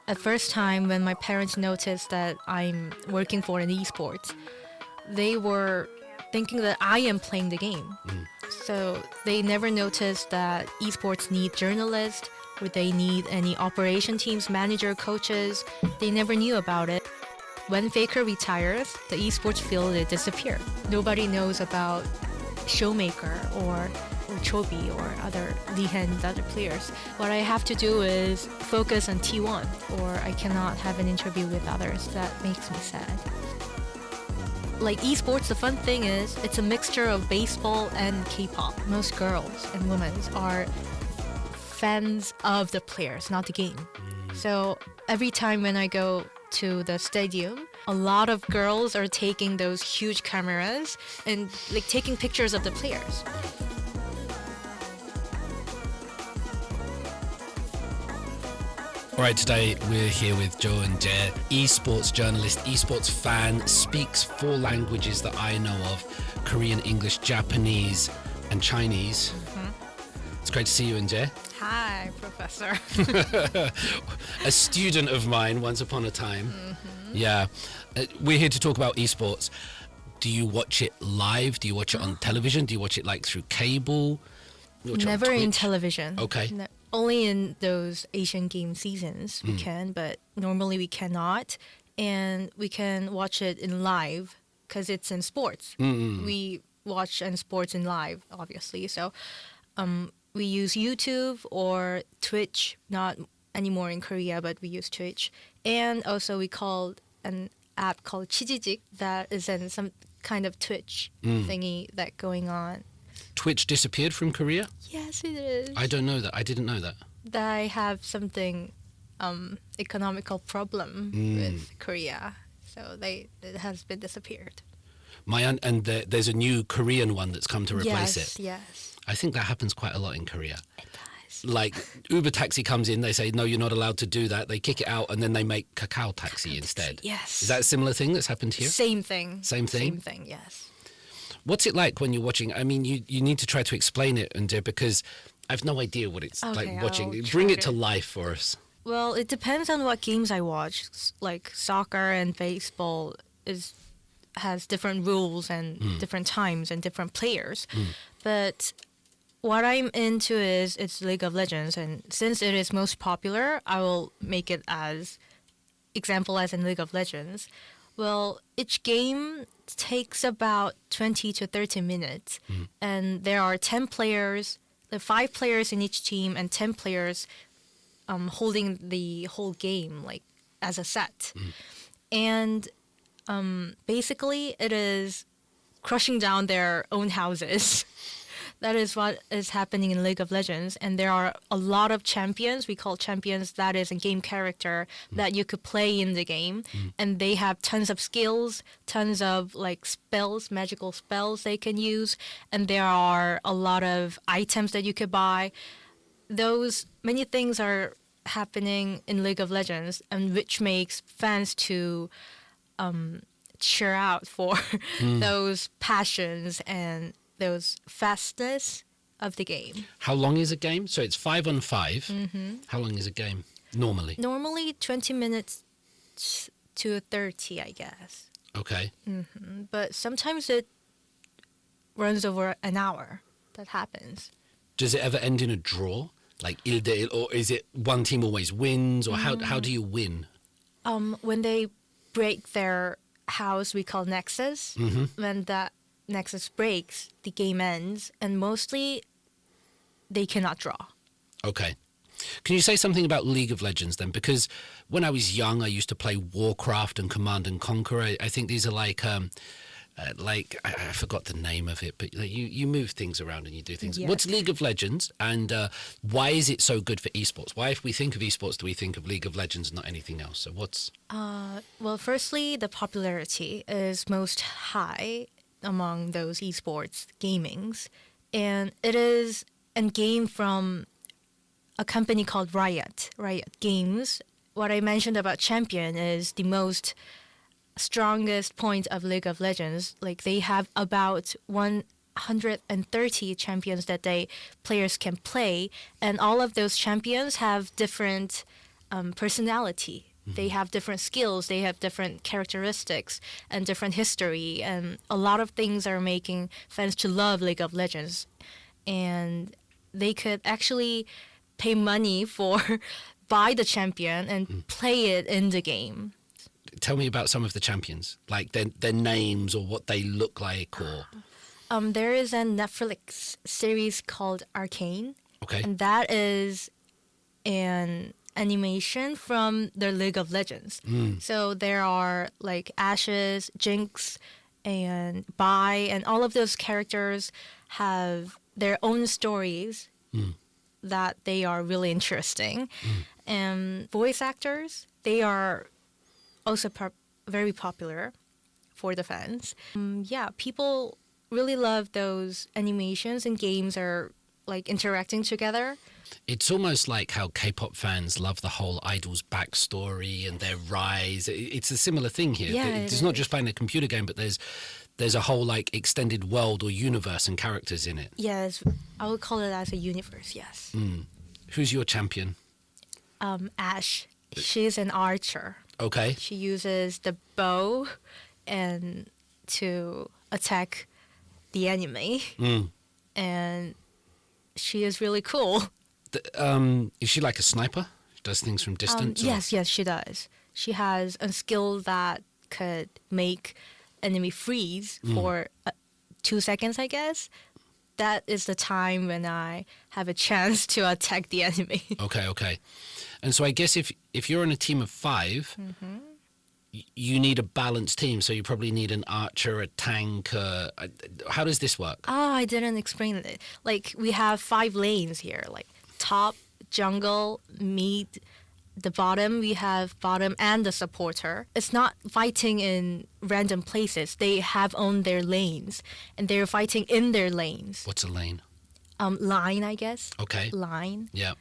At first time when my parents noticed that I'm working for an esports, they were thinking that I am playing the game. So they never noticed that esports need journalists or they need any operation teams, manager, coaches. They never knew about it. When Faker retires, the esports field it disappeared. Nobody knows about Showmaker or Chobi or other Lihen and other players. What I have to do is focus on T1 or I cannot have an interview with others. That makes me sad. Like esports, the fun thing is it's a mixture of baseball and K-pop. Most girls and women are fans of the players, not the game. So every time when I go to the stadium, a lot of girls are taking those huge cameras and like taking pictures of the players. All right, today we're here with Eunjae, esports journalist, esports fan, speaks 4 languages that I know of: Korean, English, Japanese, and Chinese. It's great to see you, Eunjae. Hi, Professor. A student of mine once upon a time. Yeah. We're here to talk about esports. Do you watch it live? Do you watch it on television? Do you watch it like through cable? Never in television. Okay. Only in those Asian game seasons we can, but normally we cannot. And we can watch it in live because it's in sports. We watch in sports in live, obviously. So we use YouTube or Twitch, not anymore in Korea, but we use Twitch. And also we called an app called Tizzard that is in some kind of Twitch thingy that going on. Twitch disappeared from Korea? Yes, it is. I don't know that. I didn't know that. They have something economical problem with Korea, so it has been disappeared. And there's a new Korean one that's come to replace it. Yes. I think that happens quite a lot in Korea. It does. Like Uber Taxi comes in, they say, no, you're not allowed to do that. They kick it out and then they make Kakao Taxi instead. Yes. Is that a similar thing that's happened here? Same thing. Same thing? Same thing, yes. What's it like when you're watching? I mean, you need to try to explain it, Eunjae, because I've no idea what it's like watching. Bring it to life for us. Well, it depends on what games I watch. Like soccer and baseball has different rules and different times and different players. But what I'm into is it's League of Legends, and since it is most popular, I will make it as example as in League of Legends. Well, each game takes about 20 to 30 minutes, and there are 10 players, 5 players in each team, and 10 players holding the whole game like as a set. And basically, it is crushing down their own houses. That is what is happening in League of Legends. And there are a lot of champions. We call champions that is a game character that you could play in the game. And they have tons of skills, tons of like spells, magical spells they can use. And there are a lot of items that you could buy. Those many things are happening in League of Legends, and which makes fans to cheer out for those passions and those fastness of the game. How long is a game? So it's 5 on 5. How long is a game normally? Normally 20 minutes to 30, I guess. Okay. But sometimes it runs over an hour. That happens. Does it ever end in a draw? Like or is it one team always wins? Or how do you win? When they break their house, we call nexus. When that nexus breaks, the game ends, and mostly they cannot draw. Okay. Can you say something about League of Legends then? Because when I was young, I used to play Warcraft and Command and Conquer. I think these are like I forgot the name of it, but you move things around and you do things. Yes. What's League of Legends, and why is it so good for esports? Why, if we think of esports, do we think of League of Legends and not anything else? So what's... Well, firstly, the popularity is most high among those esports gamings, and it is a game from a company called Riot Games. What I mentioned about Champion is the strongest point of League of Legends. Like they have about 130 champions that players can play, and all of those champions have different personality. They have different skills, they have different characteristics and different history, and a lot of things are making fans to love League of Legends. And they could actually pay money for buy the champion and play it in the game. Tell me about some of the champions, like their names or what they look like, or... There is a Netflix series called Arcane. Okay. And that is an animation from the League of Legends. So there are like Ashes, Jinx, and Bai, and all of those characters have their own stories that they are really interesting. And voice actors, they are also very popular for the fans. People really love those animations, and games are like interacting together. It's almost like how K-pop fans love the whole idol's backstory and their rise. It's a similar thing here. Yeah, it's not just playing a computer game, but there's a whole like extended world or universe and characters in it. Yes, I would call it as a universe, yes. Who's your champion? Ash. She's an archer. Okay. She uses the bow and to attack the enemy. And she is really cool. Is she like a sniper? She does things from distance? Yes, she does. She has a skill that could make enemy freeze for 2 seconds, I guess. That is the time when I have a chance to attack the enemy. Okay. And so I guess if you're on a team of 5, you need a balanced team. So you probably need an archer, a tank. How does this work? I didn't explain it. Like, we have 5 lanes here, like top, jungle, mid, the bottom. We have bottom and the supporter. It's not fighting in random places. They have owned their lanes, and they're fighting in their lanes. What's a lane? Line, I guess. Okay. Line. Yeah.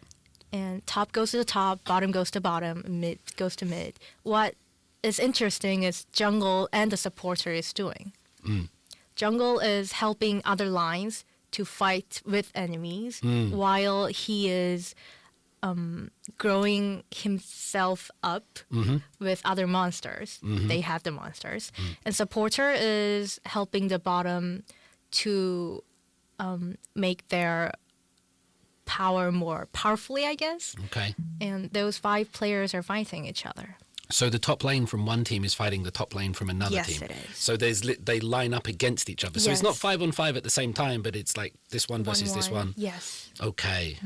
And top goes to the top, bottom goes to bottom, mid goes to mid. What is interesting is jungle and the supporter is doing. Jungle is helping other lines to fight with enemies while he is growing himself up with other monsters. They have the monsters. And supporter is helping the bottom to make their power more powerfully, I guess. Okay. And those 5 players are fighting each other. So the top lane from one team is fighting the top lane from another team. Yes, it is. So they line up against each other. So it's not 5 on 5 at the same time, but it's like this one versus this one. Yes. Okay.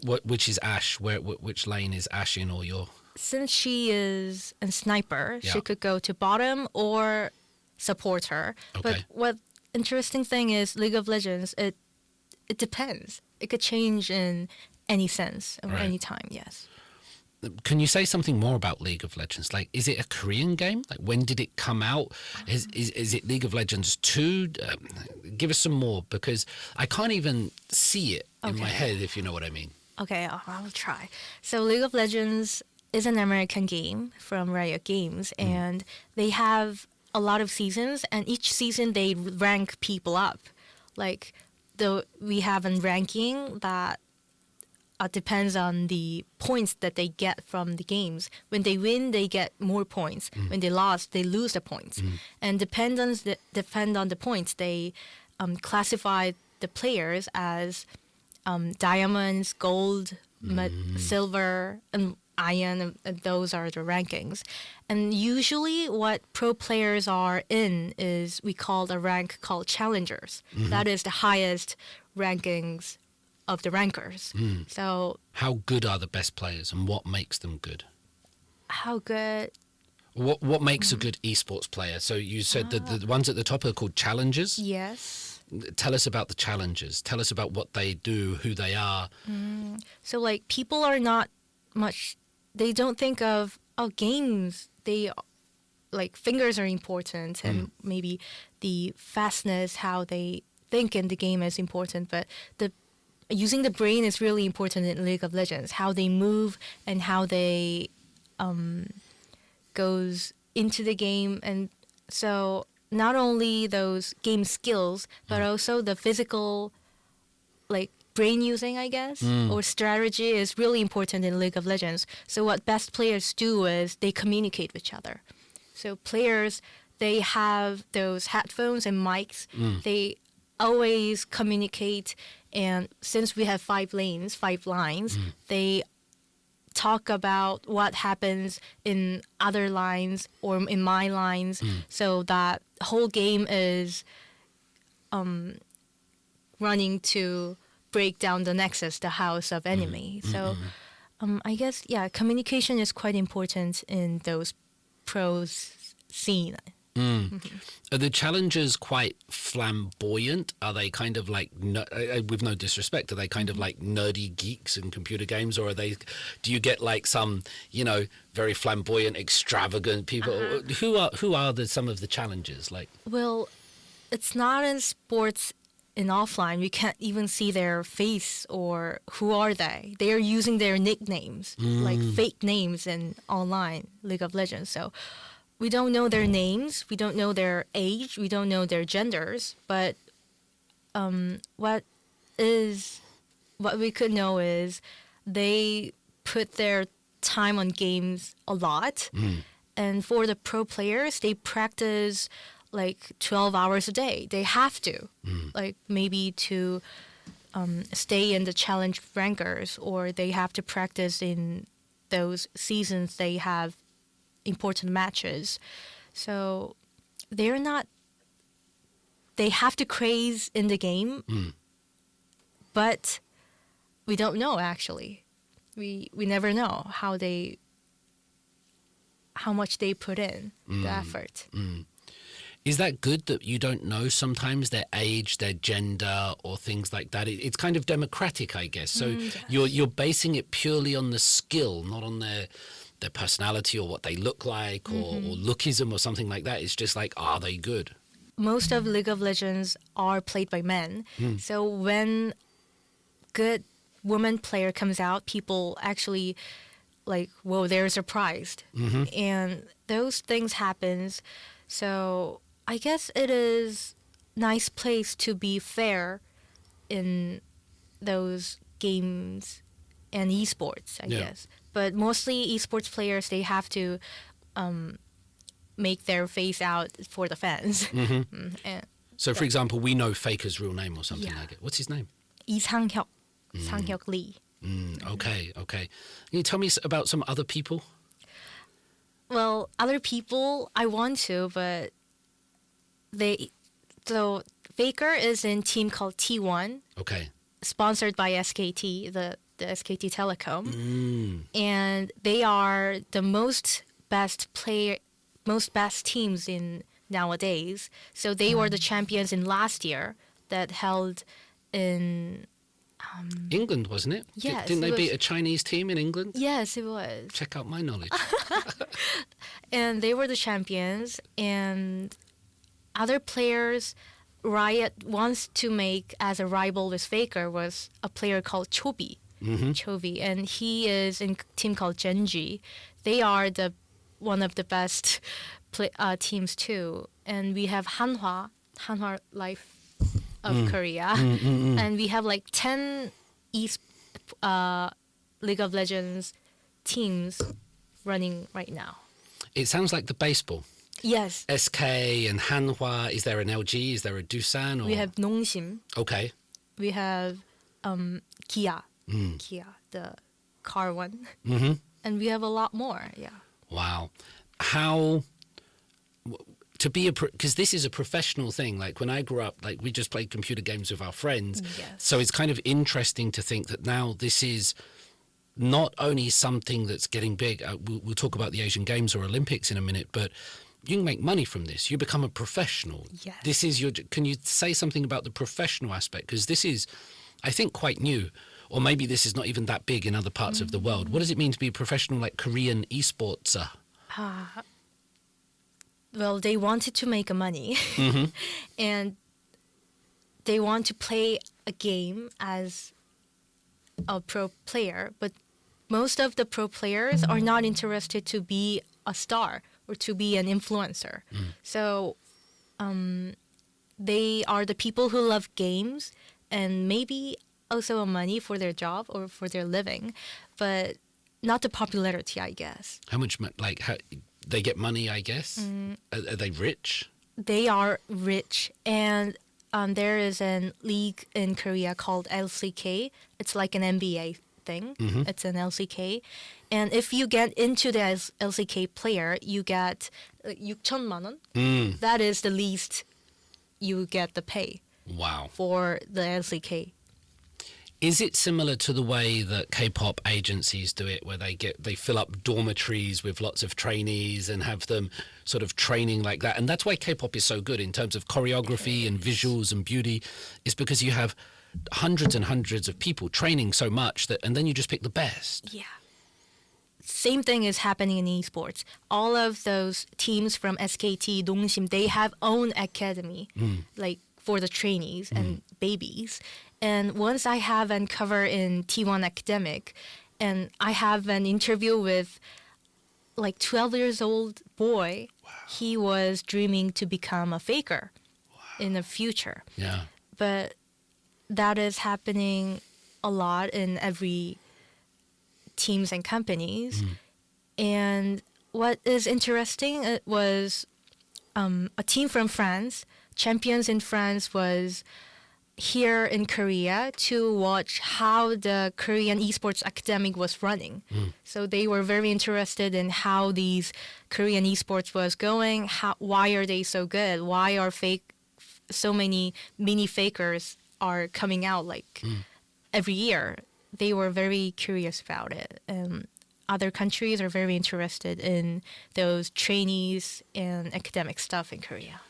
Which is Ash? Which lane is Ash in, or your? Since she is a sniper, Yeah. she could go to bottom or supporter. Okay. But what interesting thing is League of Legends, it depends. It could change in any sense or Right. any time, yes. Can you say something more about League of Legends? Like, is it a Korean game? Like, when did it come out? Is it League of Legends 2? Give us some more, because I can't even see it in my head, if you know what I mean. Okay, I'll try. So League of Legends is an American game from Riot Games, and they have a lot of seasons, and each season they rank people up. Like, we have a ranking that depends on the points that they get from the games. When they win, they get more points. When they lost, they lose the points. And depend on the points, they classify the players as diamonds, gold, silver, and iron. And those are the rankings. And usually what pro players are in is we call a rank called challengers. That is the highest rankings of the rankers. So how good are the best players, and what makes them good? How good? What makes a good esports player? So you said that the ones at the top are called challengers. Yes. Tell us about the challengers. Tell us about what they do, who they are. So like people are not much. They don't think of games. They like fingers are important, and maybe the fastness, how they think in the game is important, but using the brain is really important in League of Legends. How they move and how they goes into the game. And so not only those game skills, but also the physical, like brain using, I guess, or strategy is really important in League of Legends. So what best players do is they communicate with each other. So players, they have those headphones and mics. They always communicate, and since we have 5 lines, they talk about what happens in other lines or in my lines, so that whole game is running to break down the nexus, the house of enemy. So I guess, communication is quite important in those pros scene. Are the challengers quite flamboyant? Are they kind of like, with no disrespect, are they kind of like nerdy geeks in computer games, or do you get like some, very flamboyant, extravagant people? Who are some of the challengers like? Well, it's not in sports in offline. We can't even see their face or who are they. They are using their nicknames, like fake names in online League of Legends. So we don't know their names, we don't know their age, we don't know their genders, but what we could know is they put their time on games a lot. And for the pro players, they practice like 12 hours a day. They have to, like maybe to stay in the challenge rankers, or they have to practice in those seasons they have important matches. So they have to craze in the game, but we don't know actually. We never know how much they put in the effort. Is that good that you don't know sometimes their age, their gender, or things like that? It's kind of democratic, I guess. So Yes. you're basing it purely on the skill, not on their personality or what they look like, or lookism or something like that. It's just like, are they good? Most of League of Legends are played by men. So when good woman player comes out, people actually like, whoa, they're surprised. And those things happens. So I guess it is nice place to be fair in those games and esports, I guess. But mostly esports players, they have to make their face out for the fans. And So, for example, we know Faker's real name or something like it. What's his name? Lee Sang-hyuk, Sang-hyuk Lee. Okay. Can you tell me about some other people? Well, other people, I want to, but so Faker is in team called T1. Okay. Sponsored by SKT, the SKT Telecom, and they are the most best teams in nowadays. So they were the champions in last year that held in England, wasn't it? Yes, Didn't they it beat was- a Chinese team in England? Yes, it was. Check out my knowledge. And they were the champions, and other players Riot wants to make as a rival with Faker was a player called Chobi. Chobi, and he is in a team called Genji. They are one of the best teams too. And we have Hanwha Life of Korea, and we have like 10 League of Legends teams running right now. It sounds like the baseball. Yes. SK and Hanwha. Is there an LG? Is there a Doosan? Or... We have Nongsim. Okay. We have Kia. Kia, the car one. And we have a lot more, yeah. Wow. How... To be because this is a professional thing. Like when I grew up, like we just played computer games with our friends. Yes. So it's kind of interesting to think that now this is not only something that's getting big. We'll talk about the Asian Games or Olympics in a minute, but you can make money from this. You become a professional. Yes. This is your. Can you say something about the professional aspect? Because this is, I think, quite new. Or maybe this is not even that big in other parts of the world. What does it mean to be a professional, like Korean esportser? Well, they wanted to make money, and they want to play a game as a pro player. But most of the pro players are not interested to be a star or to be an influencer. So they are the people who love games and maybe also money for their job or for their living, but not the popularity, I guess. How much, how they get money, I guess? Are they rich? They are rich, and there is a league in Korea called LCK. It's like an NBA thing. It's an LCK. And if you get into the LCK player, you get 6천만 won. That is the least you get the pay. Wow. For the LCK. Is it similar to the way that K-pop agencies do it, where they fill up dormitories with lots of trainees and have them sort of training like that? And that's why K-pop is so good in terms of choreography and visuals and beauty, is because you have hundreds and hundreds of people training so much and then you just pick the best. Yeah. Same thing is happening in esports. All of those teams from SKT, Dongsim, they have own academy, like for the trainees and babies. And once I have an cover in T1 Academic, and I have an interview with like 12 years old boy. Wow. He was dreaming to become a faker in the future. Yeah. But that is happening a lot in every teams and companies. And what is interesting was a team from France, champions in France, was here in Korea to watch how the Korean esports academic was running. So they were very interested in how these Korean esports was going. Why are they so good? Why are so many mini fakers are coming out like every year? They were very curious about it. Other countries are very interested in those trainees and academic stuff in Korea.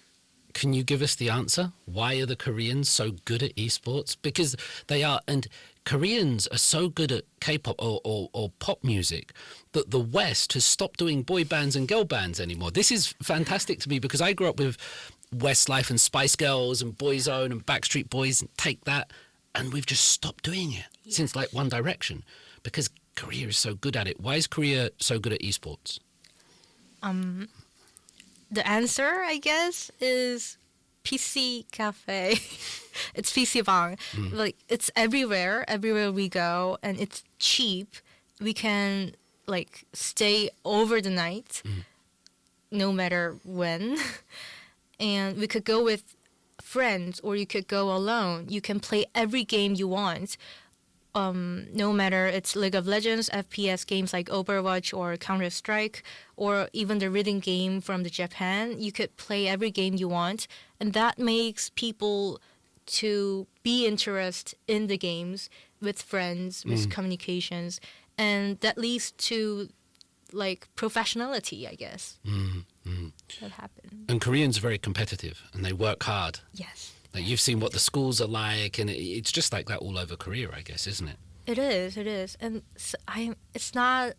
Can you give us the answer? Why are the Koreans so good at esports? Because they are, and Koreans are so good at K-pop or pop music that the West has stopped doing boy bands and girl bands anymore. This is fantastic to me because I grew up with Westlife and Spice Girls and Boyzone and Backstreet Boys and Take That, and we've just stopped doing it since like One Direction because Korea is so good at it. Why is Korea so good at esports? The answer, I guess, is PC cafe. It's PC bang. Like it's everywhere we go, and it's cheap. We can like stay over the night, no matter when, and we could go with friends or you could go alone. You can play every game you want. No matter it's League of Legends, FPS games like Overwatch or Counter-Strike, or even the rhythm game from the Japan, you could play every game you want, and that makes people to be interested in the games with friends, with communications, and that leads to like professionality, I guess. That happens. And Koreans are very competitive and they work hard. Yes. Like you've seen what the schools are like, and it's just like that all over Korea, I guess, isn't it? It is, and it's not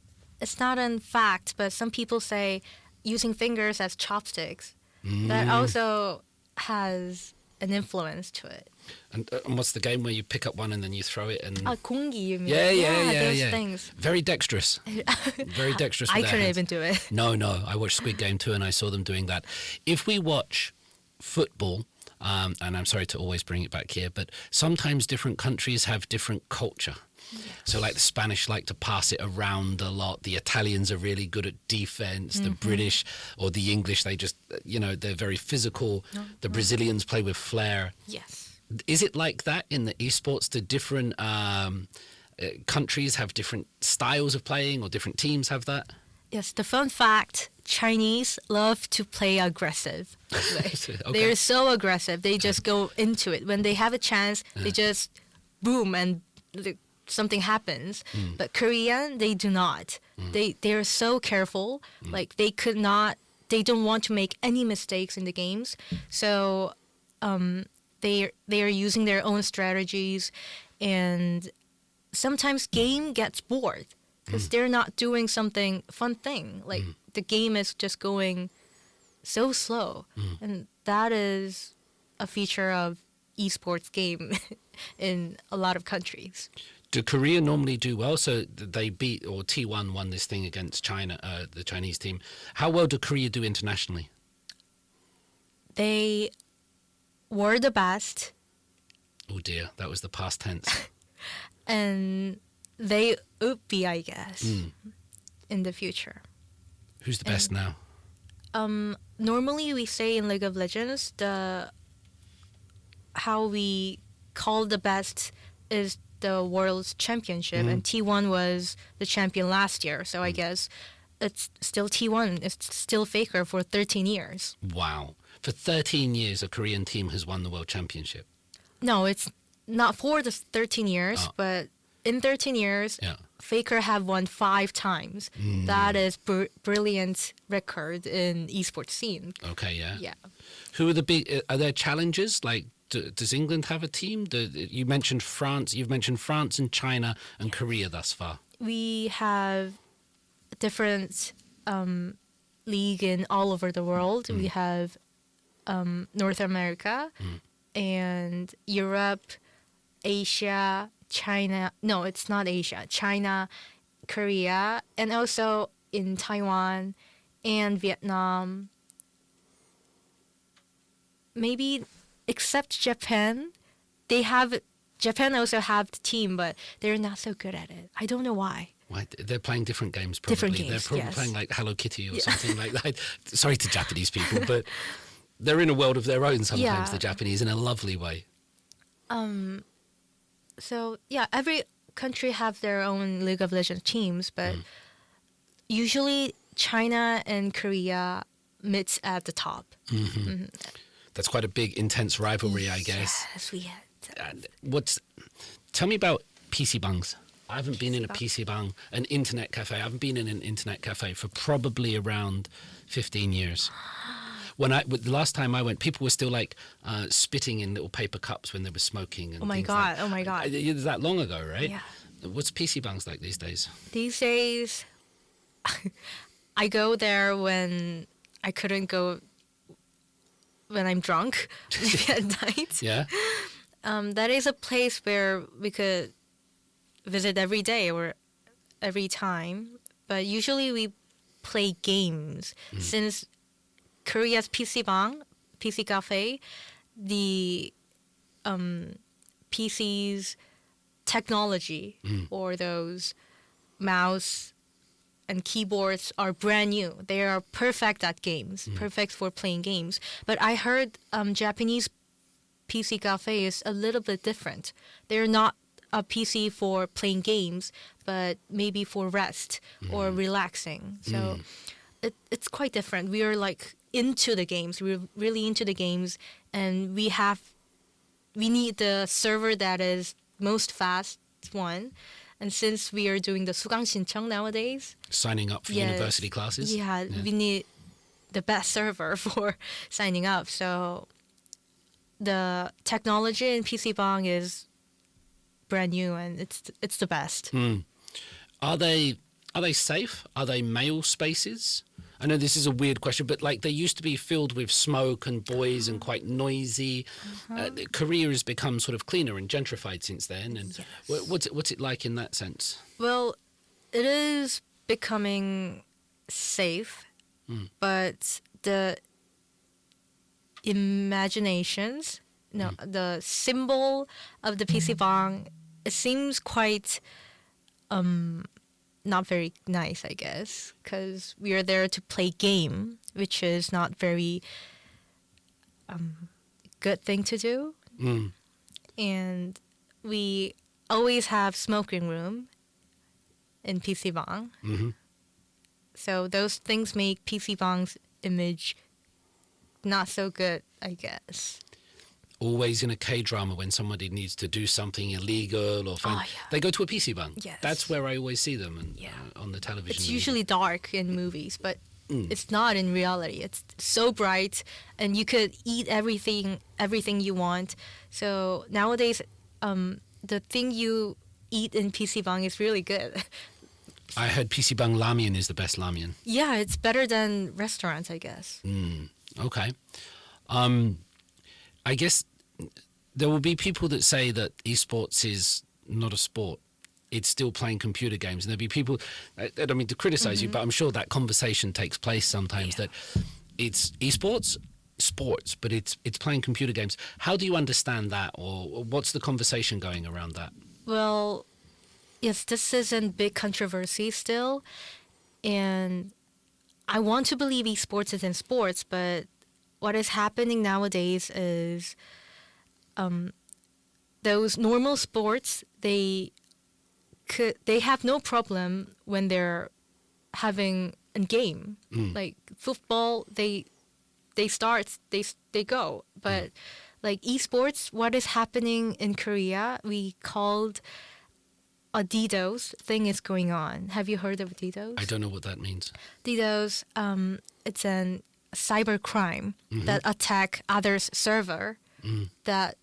in fact, but some people say using fingers as chopsticks. That also has an influence to it. And what's the game where you pick up one and then you throw it and? 공기, you mean? Yeah. Those things. Very dexterous. Very dexterous. I couldn't even do it. No. I watched Squid Game too, and I saw them doing that. If we watch football. And I'm sorry to always bring it back here, but sometimes different countries have different culture. Yes. So like the Spanish like to pass it around a lot. The Italians are really good at defense. The British or the English, they just, they're very physical. The Brazilians play with flair. Yes. Is it like that in the esports? Do different countries have different styles of playing or different teams have that? Yes, the fun fact, Chinese love to play aggressive. Okay. They're so aggressive. They just go into it. When they have a chance, they just boom and something happens. But Korean, they do not. They're so careful. Like they don't want to make any mistakes in the games. So they are using their own strategies, and sometimes game gets bored. Because they're not doing something fun thing. Like the game is just going so slow. And that is a feature of esports game in a lot of countries. Do Korea normally do well? So they beat, or T1 won this thing against China, the Chinese team. How well do Korea do internationally? they were the best, Oh dear, that was the past tense. and they would be, I guess, in the future. Who's the best now? Normally we say in League of Legends, how we call the best is the World's Championship, and T1 was the champion last year, so I guess it's still T1. It's still Faker for 13 years. Wow. For 13 years, a Korean team has won the World Championship. No, it's not for the 13 years, but in 13 years, Faker have won 5 times. That is brilliant record in esports scene. Okay, yeah. Yeah. Who are the big? Are there challengers? Like, does England have a team? You mentioned France. You've mentioned France and China and Korea thus far. We have different league in all over the world. We have North America and Europe, Asia, China. No, it's not Asia. China, Korea, and also in Taiwan and Vietnam. Maybe except Japan. Japan also have the team, but they're not so good at it. I don't know why. Why? They're playing different games, probably. Different games, They're probably yes. playing like Hello Kitty or something like that. Sorry to Japanese people, but they're in a world of their own sometimes, the Japanese, in a lovely way. So, yeah, every country have their own League of Legends teams, but usually China and Korea meets at the top. That's quite a big, intense rivalry, I guess. Yes, we had. Tell me about PC Bangs. I haven't been in a PC Bang, an internet cafe. I haven't been in an internet cafe for probably around 15 years. The last time I went, people were still like spitting in little paper cups when they were smoking. And Oh my god! It was that long ago, right? Yeah. What's PC Bangs like these days? These days, I go there when I couldn't go when I'm drunk, maybe at night. Yeah. That is a place where we could visit every day or every time, but usually we play games. Since Korea's PC Cafe, the PC's technology or those mouse and keyboards are brand new. They are perfect at games, perfect for playing games. But I heard Japanese PC Cafe is a little bit different. They're not a PC for playing games, but maybe for rest or relaxing. So it's quite different. We are like into the games. We're really into the games, and we need the server that is most fast one. And since we are doing the 수강 신청 nowadays, Signing up for university classes? Yeah, we need the best server for signing up. So the technology in PC Bang is brand new, and it's the best. Are they safe? Are they male spaces? I know this is a weird question, but like they used to be filled with smoke and boys and quite noisy. Korea has become sort of cleaner and gentrified since then. And what's it like in that sense? Well, it is becoming safe, but the imaginations, the symbol of the PC Bang, it seems quite not very nice, I guess, because we are there to play game, which is not very good thing to do. And we always have smoking room in PC Bang. So those things make PC Bang's image not so good, I guess. Always in a K-drama when somebody needs to do something illegal or fun, they go to a PC Bang. Yes. That's where I always see them on the television. It's usually dark in movies, but it's not in reality. It's so bright, and you could eat everything you want. So nowadays, the thing you eat in PC Bang is really good. I heard PC Bang Ramyeon is the best ramyeon. Yeah, it's better than restaurants, I guess. Okay. I guess there will be people that say that esports is not a sport. It's still playing computer games. And there'll be people, I don't mean to criticize you, but I'm sure that conversation takes place sometimes that it's esports, sports, but it's playing computer games. How do you understand that, or what's the conversation going around that? Well, yes, this is a big controversy still, and I want to believe esports is in sports, but what is happening nowadays is those normal sports, they have no problem when they're having a game. Like football, they go. But like esports, what is happening in Korea, we called a DDoS thing is going on. Have you heard of DDoS? I don't know what that means. DDoS, it's a cyber crime that attack others' server that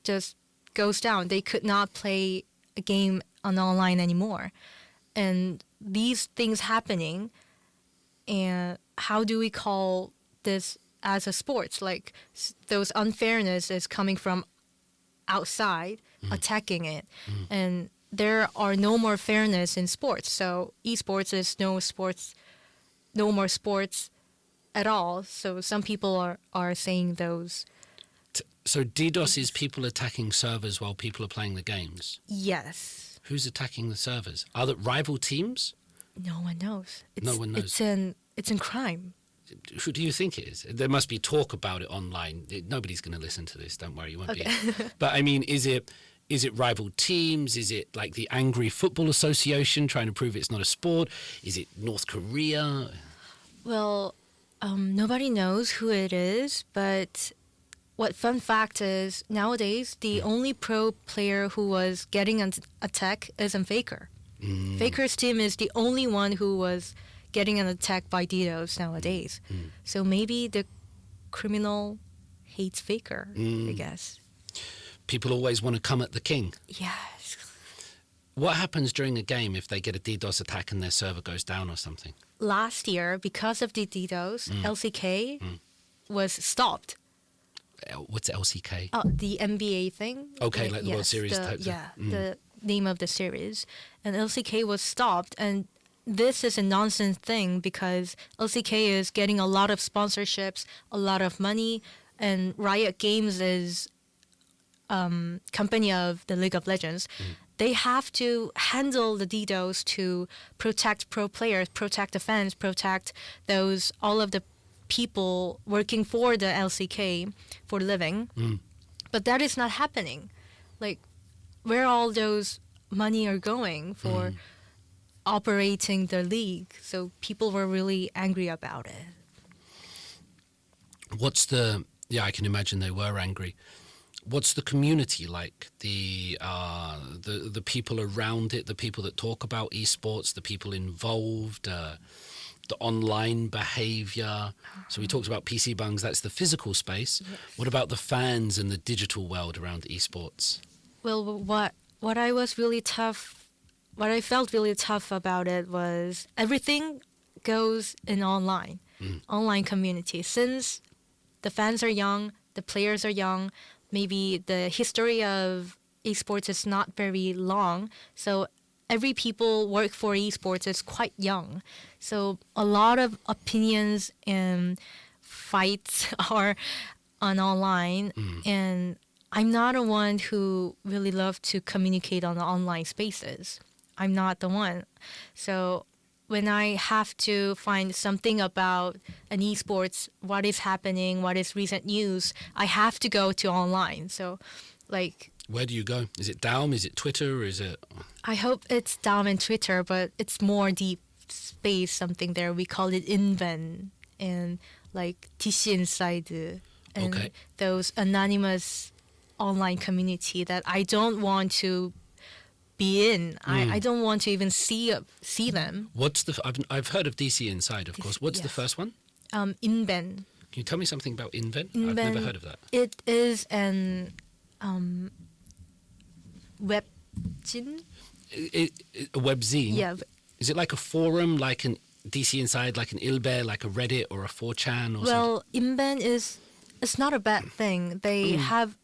just goes down. They could not play a game on online anymore. And these things happening, and how do we call this as a sports? Like those unfairness is coming from outside, attacking it. And there are no more fairness in sports. So esports is no more sports at all. So some people are saying those. So DDoS is people attacking servers while people are playing the games? Yes. Who's attacking the servers? Are there rival teams? No one knows. No one knows. It's in crime. Who do you think it is? There must be talk about it online. Nobody's going to listen to this. Don't worry, you won't be. But I mean, is it rival teams? Is it like the Angry Football Association trying to prove it's not a sport? Is it North Korea? Well, nobody knows who it is, but what fun fact is nowadays the only pro player who was getting an attack is a Faker. Faker's team is the only one who was getting an attack by DDoS nowadays. So maybe the criminal hates Faker, I guess. People always want to come at the king. Yes. What happens during a game if they get a DDoS attack and their server goes down or something? Last year, because of the DDoS, LCK was stopped. What's LCK? The NBA thing. Okay, like the World Series type thing. Yeah, the name of the series. And LCK was stopped. And this is a nonsense thing because LCK is getting a lot of sponsorships, a lot of money, and Riot Games is company of the League of Legends. They have to handle the DDoS to protect pro players, protect the fans, protect all of the people working for the LCK for a living. But that is not happening. Like, where all those money are going for operating the league. So people were really angry about it. I can imagine they were angry. What's the community like? The people around it, the people that talk about esports, the people involved, the online behavior. So we talked about PC Bungs, that's the physical space. Yes. What about the fans and the digital world around esports? Well, what I felt really tough about it was everything goes in online community. Since the fans are young, the players are young, maybe the history of esports is not very long. So every people work for esports is quite young. So a lot of opinions and fights are on online. And I'm not a one who really love to communicate on the online spaces. I'm not the one. So when I have to find something about an esports, what is happening, what is recent news, I have to go to online. So, like... Where do you go? Is it Daum? Is it Twitter? Is it... I hope it's Daum and Twitter, but it's more deep space, something there. We call it Inven and like DC Inside and those anonymous online community that I don't want to be in. I don't want to even see them. What's I've heard of DC Inside, of course. What's the first one? Inven. Can you tell me something about Inven? I've never heard of that. It is an webzine. A webzine? Yeah. Is it like a forum, like an DC Inside, like an Ilbe, like a Reddit or a 4chan or something? Well, Inven it's not a bad thing. They have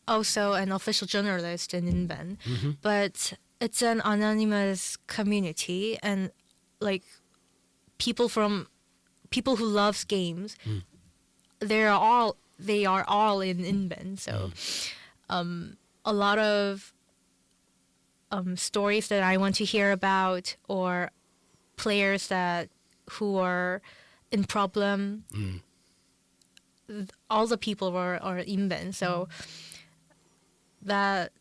also an official journalist in Inven, but it's an anonymous community and like people who loves games they are all in Inven. So a lot of stories that I want to hear about, or players who are in problem. All the people are Inven. So that.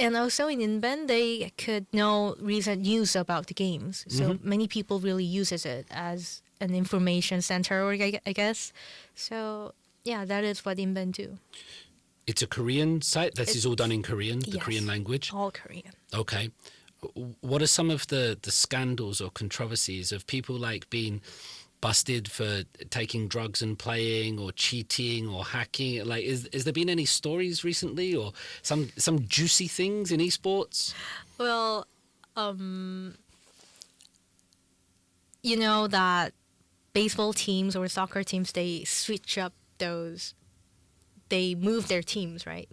And also in Inven, they could know recent news about the games. So many people really uses it as an information center, or I guess. So yeah, that is what Inven do. It's a Korean site. This is all done in Korean, the Korean language. All Korean. Okay. What are some of the scandals or controversies of people like being busted for taking drugs and playing, or cheating or hacking? Like, is there been any stories recently, or some juicy things in esports? Well, you know that baseball teams or soccer teams, they switch up they move their teams, right?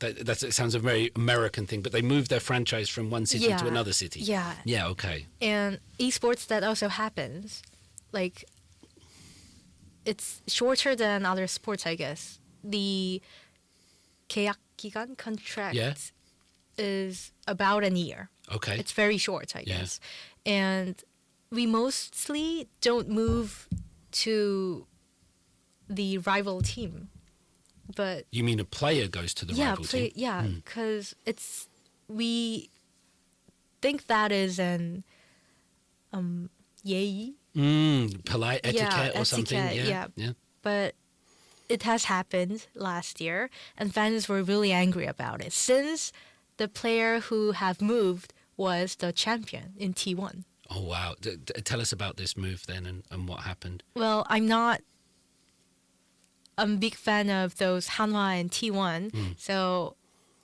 It sounds a very American thing, but they move their franchise from one city to another city. Yeah. Yeah, okay. And esports, that also happens. Like, it's shorter than other sports, I guess. The 계약 기간 contract is about a year. Okay. It's very short, I guess. And we mostly don't move to the rival team. But you mean a player goes to the rival team? Yeah, because we think that is an 예의. Polite etiquette or something. Yeah. But it has happened last year, and fans were really angry about it, since the player who have moved was the champion in T1. Oh, wow. Tell us about this move then, and what happened. Well, I'm a big fan of those Hanwha and T1, so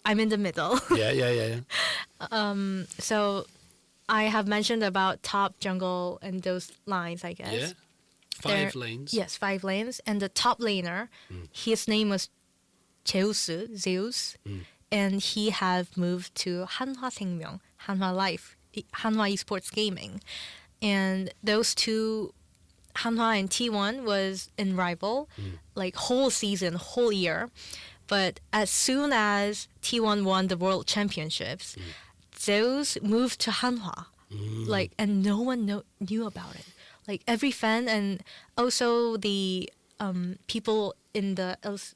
I'm in the middle. Yeah. So I have mentioned about top jungle and those lines, I guess. Yeah. 5 lanes. Yes, 5 lanes. And the top laner, his name was Zeus. And he have moved to Hanwha 생명, Hanwha Life, Hanwha Esports Gaming. And those two, Hanwha and T1, was in rival, like whole season, whole year. But as soon as T1 won the World Championships, Zeus moved to Hanwha, and no one knew about it. Like, every fan and also the people in those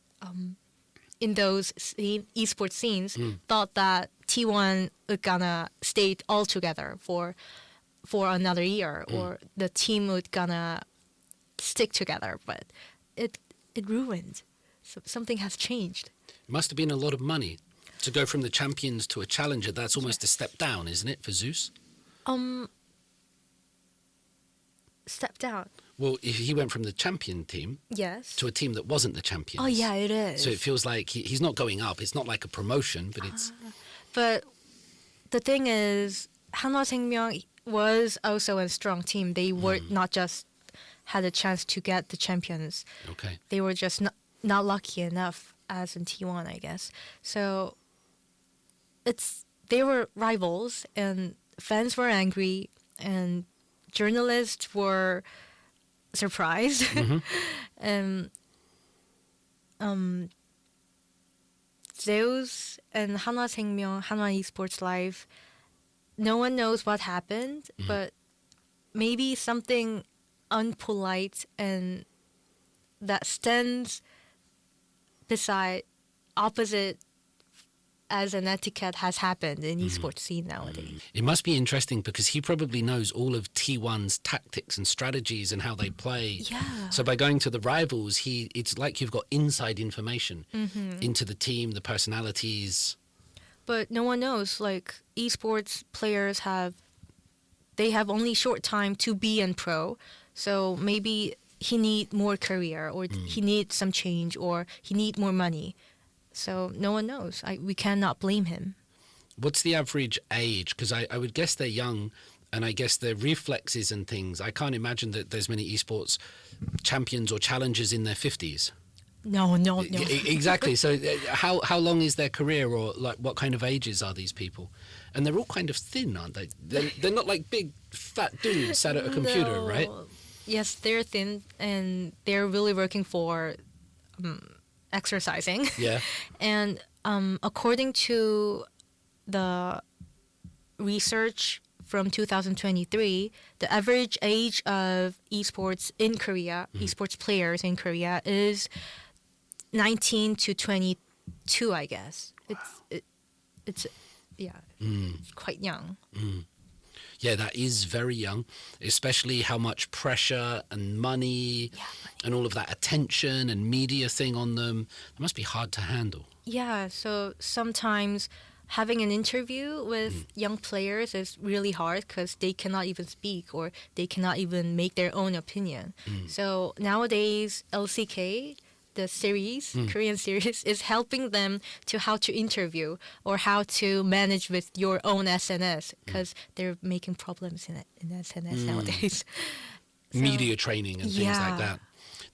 esports scenes thought that T1 would gonna stay all together for another year, or the team would gonna stick together, but it ruined. So something has changed. It must have been a lot of money to go from the champions to a challenger. That's almost a step down, isn't it, for Zeus? Step down. Well, if he went from the champion team to a team that wasn't the champions. Oh, yeah, it is. So it feels like he's not going up. It's not like a promotion, but it's... But the thing is, Hanwha 생명 was also a strong team. They were not just had a chance to get the champions. Okay. They were just not lucky enough, as in T1, I guess. So they were rivals, and fans were angry, and journalists were surprised. And Zeus and Hanwha 생명, Hanwha Esports Live, no one knows what happened, but maybe something unpolite and that stands beside opposite as an etiquette has happened in esports scene nowadays. It must be interesting because he probably knows all of T1's tactics and strategies and how they play. Yeah. So by going to the rivals, it's like you've got inside information into the team, the personalities. But no one knows. Like, esports players have only short time to be in pro. So maybe he need more career, or he needs some change, or he need more money. So no one knows. We cannot blame him. What's the average age? Because I would guess they're young, and I guess their reflexes and things. I can't imagine that there's many esports champions or challengers in their 50s. No. Exactly. So how long is their career, or like what kind of ages are these people? And they're all kind of thin, aren't they? They're not like big fat dudes sat at a computer, right? Yes, they're thin and they're really working for exercising. Yeah. And according to the research from 2023, the average age of esports in Korea, esports players in Korea, is 19 to 22, I guess. Wow. It's it's quite young. Yeah, that is very young, especially how much pressure and money and all of that attention and media thing on them. It must be hard to handle. Yeah, so sometimes having an interview with young players is really hard because they cannot even speak or they cannot even make their own opinion. So nowadays, LCK, the series, Korean series, is helping them to how to interview or how to manage with your own SNS because they're making problems in SNS nowadays. So, Media training and things like yeah. that.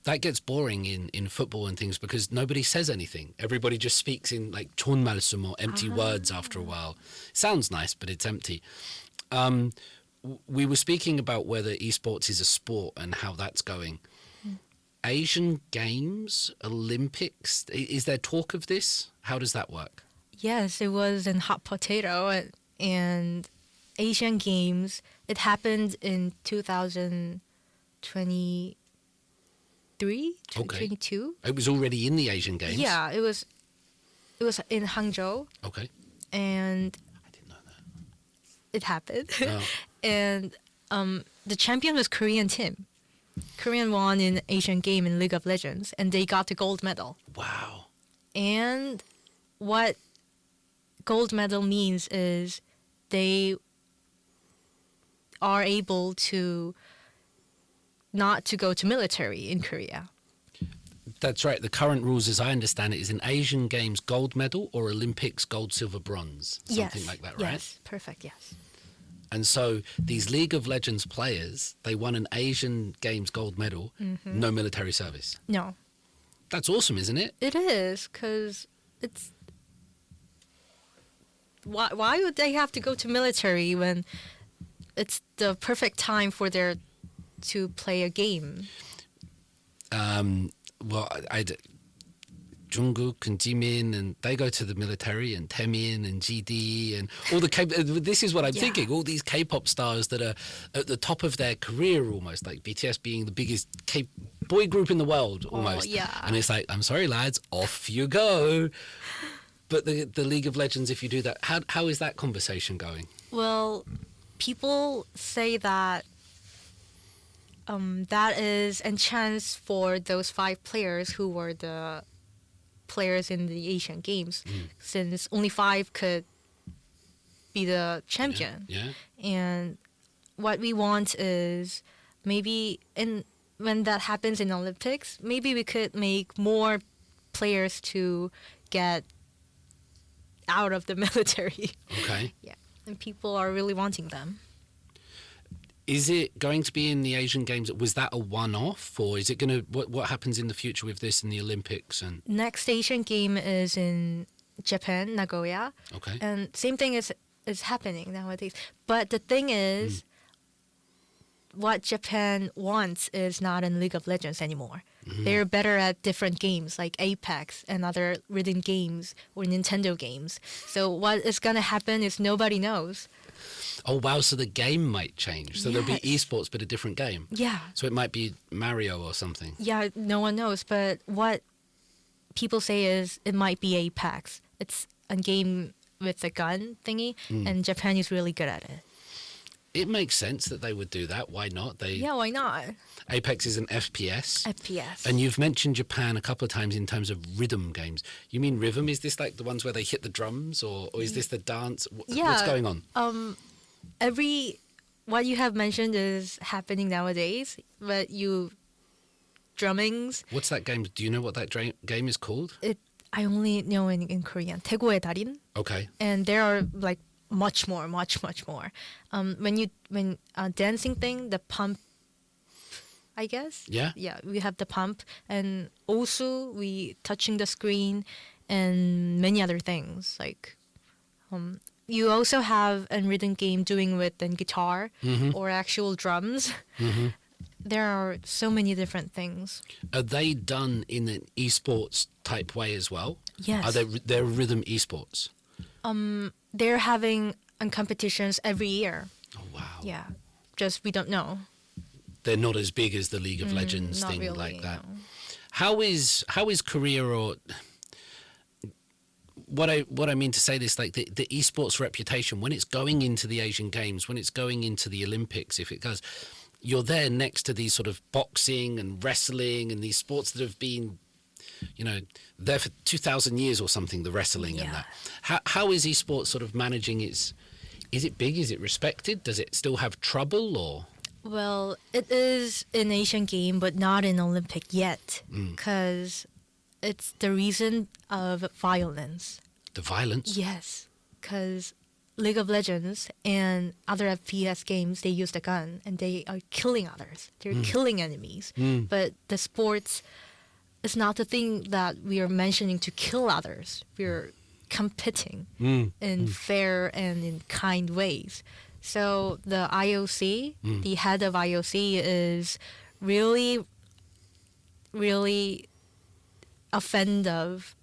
That gets boring in football and things because nobody says anything. Everybody just speaks in like 존말씀 or empty words after a while. Sounds nice, but it's empty. We were speaking about whether esports is a sport and how that's going. Asian Games, Olympics, is there talk of this? How does that work? Yes, it was in hot potato and Asian Games. It happened in 2023, 2022. It was already in the Asian Games? Yeah, it was in Hangzhou. Okay. And I didn't know that. it happened. Oh. And the champion was Korean team. Korean won in Asian game in League of Legends, and they got the gold medal. Wow. And what gold medal means is they are able to not to go to military in Korea. That's right. The current rules, as I understand it, is in Asian Games gold medal or Olympics gold, silver, bronze. Something like that, right? Yes, perfect, yes. And so these League of Legends players, they won an Asian Games gold medal, no military service. No. That's awesome, isn't it? It is, because it's... Why would they have to go to military when it's the perfect time for their to play a game? Well, Jungkook and Jimin, and they go to the military, and Taemin and GD and all the this is what I'm thinking, all these K-pop stars that are at the top of their career almost, like BTS being the biggest boy group in the world almost. And it's like, I'm sorry lads, off you go. But the League of Legends, if you do that, how is that conversation going? Well, people say that that is a chance for those 5 players who were the players in the Asian Games, since only 5 could be the champion. Yeah. And what we want is maybe when that happens in Olympics, maybe we could make more players to get out of the military. Okay. Yeah. And people are really wanting them. Is it going to be in the Asian Games? Was that a one-off, or is it going to? What happens in the future with this in the Olympics? And next Asian Game is in Japan, Nagoya. Okay. And same thing is happening nowadays. But the thing is, what Japan wants is not in League of Legends anymore. They're better at different games like Apex and other rhythm games or Nintendo games. So what is going to happen is nobody knows. Oh, wow. So the game might change. So there'll be esports, but a different game. Yeah. So it might be Mario or something. Yeah, no one knows. But what people say is it might be Apex. It's a game with a gun thingy, and Japan is really good at it. It makes sense that they would do that. Why not? Yeah, why not? Apex is an FPS. FPS. And you've mentioned Japan a couple of times in terms of rhythm games. You mean rhythm? Is this like the ones where they hit the drums, or is this the dance? What's going on? What you have mentioned is happening nowadays, but drummings. What's that game? Do you know what that game is called? I only know in Korean. 태고의 달인. Okay. And there are like much more. When dancing thing, the pump, I guess. Yeah. Yeah, we have the pump, and also we touching the screen, and many other things like. You also have a rhythm game doing with the guitar or actual drums. there are so many different things. Are they done in an esports type way as well? Yes. Are they're rhythm esports? They're having competitions every year. Oh, wow. Yeah. Just we don't know. They're not as big as the League of Legends not thing really, like that. no. How is Korea, or what I mean to say this, like the esports reputation when it's going into the Asian Games, when it's going into the Olympics, if it goes, you're there next to these sort of boxing and wrestling and these sports that have been, there for 2,000 years or something, the wrestling and that. How is esports sort of managing its? Is it big? Is it respected? Does it still have trouble or? Well, it is an Asian game, but not an Olympic yet, because it's the reason of violence. The violence? Yes, because League of Legends and other FPS games, they use the gun and they are killing others. They're killing enemies. But the sports is not the thing that we are mentioning to kill others. We're competing in fair and in kind ways. So the IOC, the head of IOC is really, really offended of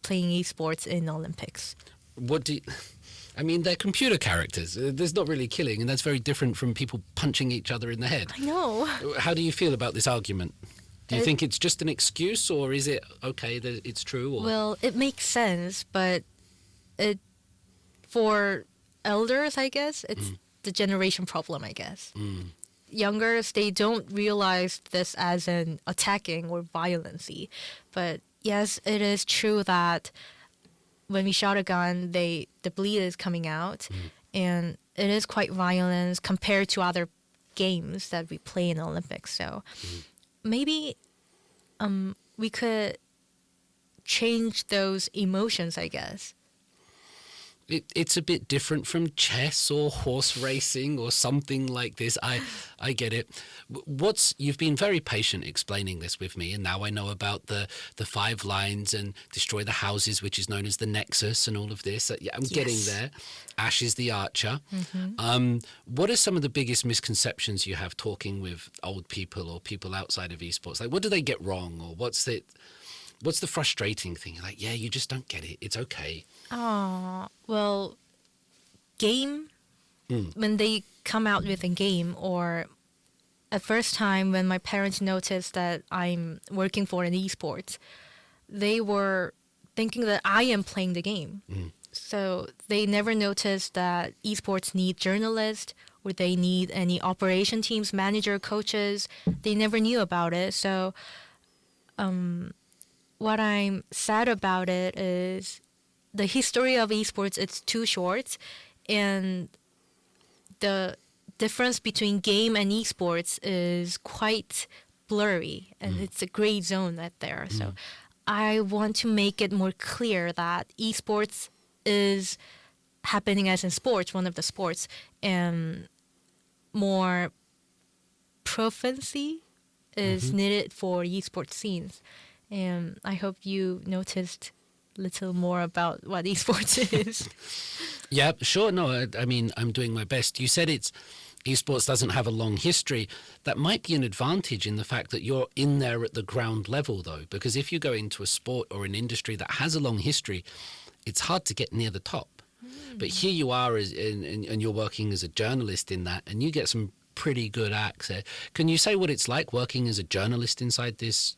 playing esports in Olympics. They're computer characters. There's not really killing, and that's very different from people punching each other in the head. I know. How do you feel about this argument? Do you think it's just an excuse, or is it okay that it's true? Or? Well, it makes sense, but for elders, I guess, it's the generation problem, I guess. Youngers, they don't realize this as an attacking or violency. But yes, it is true that when we shot a gun, the bleed is coming out, and it is quite violent compared to other games that we play in the Olympics. So maybe we could change those emotions, I guess. It's a bit different from chess or horse racing or something like this. I get it. You've been very patient explaining this with me, and now I know about the 5 lines and destroy the houses, which is known as the Nexus, and all of this. I'm getting there. Ash is the archer. What are some of the biggest misconceptions you have talking with old people or people outside of esports? Like, what do they get wrong, or what's the frustrating thing? You're like, you just don't get it. It's okay. Well, when they come out with a game, or at first time when my parents noticed that I'm working for an esports, they were thinking that I am playing the game. So they never noticed that esports need journalists, or they need any operation teams, manager, coaches. They never knew about it. So what I'm sad about it is the history of esports, it's too short, and the difference between game and esports is quite blurry, and it's a gray zone out there. So I want to make it more clear that esports is happening as in sports, one of the sports, and more proficiency is needed for esports scenes. And I hope you noticed little more about what esports is. Yeah, sure. No, I mean, I'm doing my best. You said esports doesn't have a long history. That might be an advantage in the fact that you're in there at the ground level, though, because if you go into a sport or an industry that has a long history, it's hard to get near the top. But here you are, and you're working as a journalist in that, and you get some pretty good access. Can you say what it's like working as a journalist inside this?